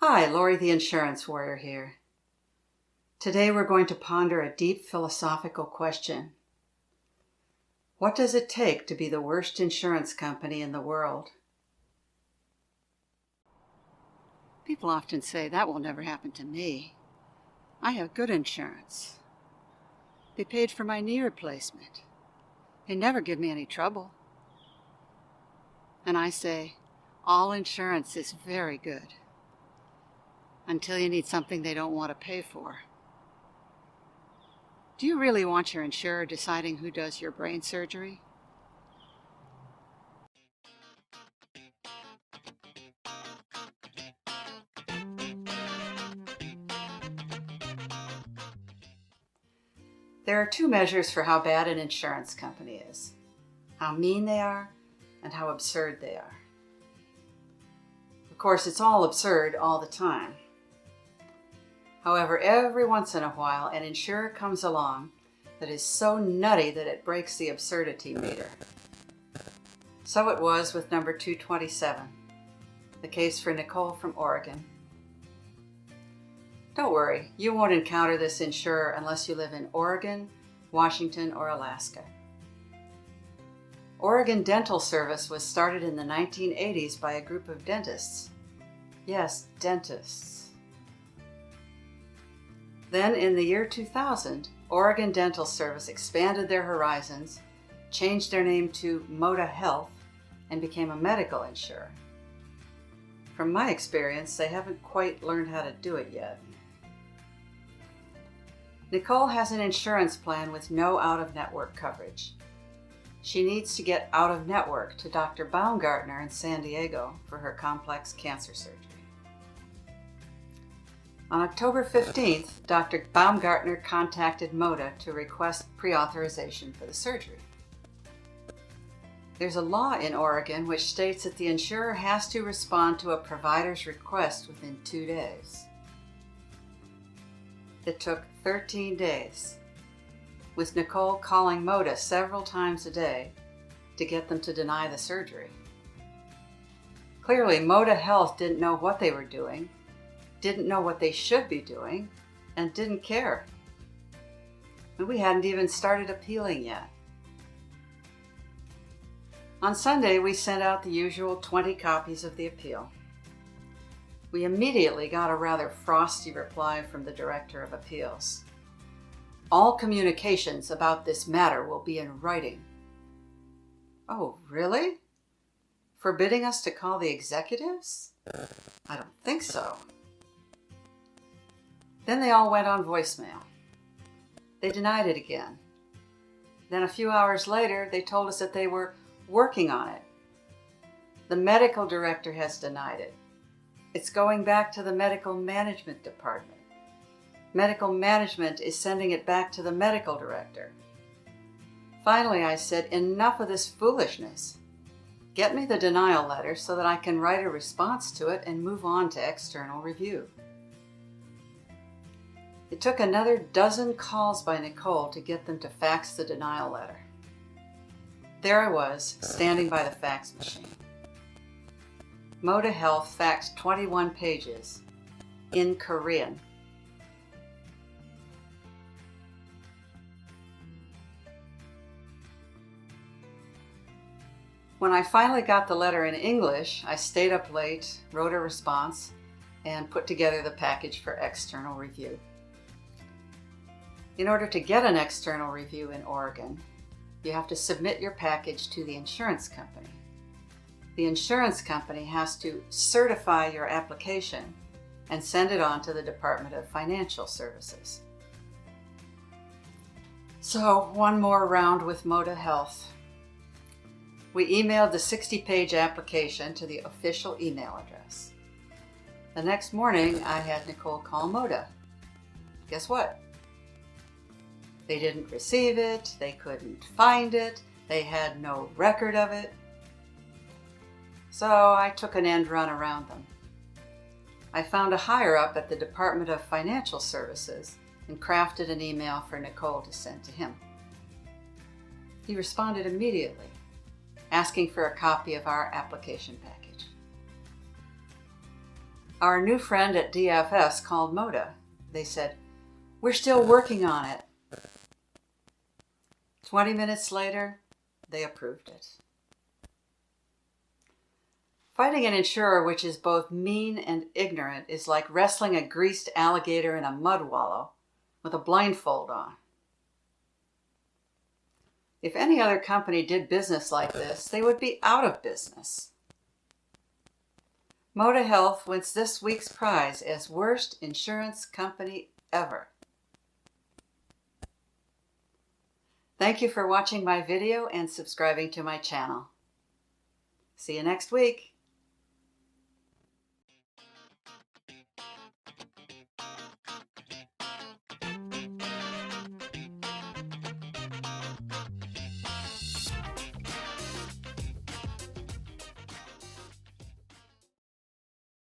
Hi, Lori the Insurance Warrior here. Today we're going to ponder a deep philosophical question. What does it take to be the worst insurance company in the world? People often say, that will never happen to me. I have good insurance. They paid for my knee replacement. They never give me any trouble. And I say, all insurance is very good. Until you need something they don't want to pay for. Do you really want your insurer deciding who does your brain surgery? There are two measures for how bad an insurance company is: how mean they are and how absurd they are. Of course, it's all absurd all the time. However, every once in a while, an insurer comes along that is so nutty that it breaks the absurdity meter. So it was with number 227, the case for Nicole from Oregon. Don't worry, you won't encounter this insurer unless you live in Oregon, Washington, or Alaska. Oregon Dental Service was started in the 1980s by a group of dentists. Yes, dentists. Then in the year 2000, Oregon Dental Service expanded their horizons, changed their name to Moda Health, and became a medical insurer. From my experience, they haven't quite learned how to do it yet. Nicole has an insurance plan with no out-of-network coverage. She needs to get out-of-network to Dr. Baumgartner in San Diego for her complex cancer surgery. On October 15th, Dr. Baumgartner contacted Moda to request pre-authorization for the surgery. There's a law in Oregon which states that the insurer has to respond to a provider's request within 2 days. It took 13 days, with Nicole calling Moda several times a day to get them to deny the surgery. Clearly, Moda Health didn't know what they were doing, didn't know what they should be doing, and didn't care. And we hadn't even started appealing yet. On Sunday, we sent out the usual 20 copies of the appeal. We immediately got a rather frosty reply from the Director of Appeals. All communications about this matter will be in writing. Oh, really? Forbidding us to call the executives? I don't think so. Then they all went on voicemail. They denied it again. Then a few hours later, they told us that they were working on it. The medical director has denied it. It's going back to the medical management department. Medical management is sending it back to the medical director. Finally, I said, enough of this foolishness. Get me the denial letter so that I can write a response to it and move on to external review. It took another dozen calls by Nicole to get them to fax the denial letter. There I was, standing by the fax machine. Moda Health faxed 21 pages, in Korean. When I finally got the letter in English, I stayed up late, wrote a response, and put together the package for external review. In order to get an external review in Oregon, you have to submit your package to the insurance company. The insurance company has to certify your application and send it on to the Department of Financial Services. So, one more round with Moda Health. We emailed the 60-page application to the official email address. The next morning, I had Nicole call Moda. Guess what? They didn't receive it, they couldn't find it, they had no record of it. So I took an end run around them. I found a higher-up at the Department of Financial Services and crafted an email for Nicole to send to him. He responded immediately, asking for a copy of our application package. Our new friend at DFS called Moda. They said, "We're still working on it." 20 minutes later, they approved it. Fighting an insurer which is both mean and ignorant is like wrestling a greased alligator in a mud wallow with a blindfold on. If any other company did business like this, they would be out of business. Moda Health wins this week's prize as Worst Insurance Company Ever. Thank you for watching my video and subscribing to my channel. See you next week.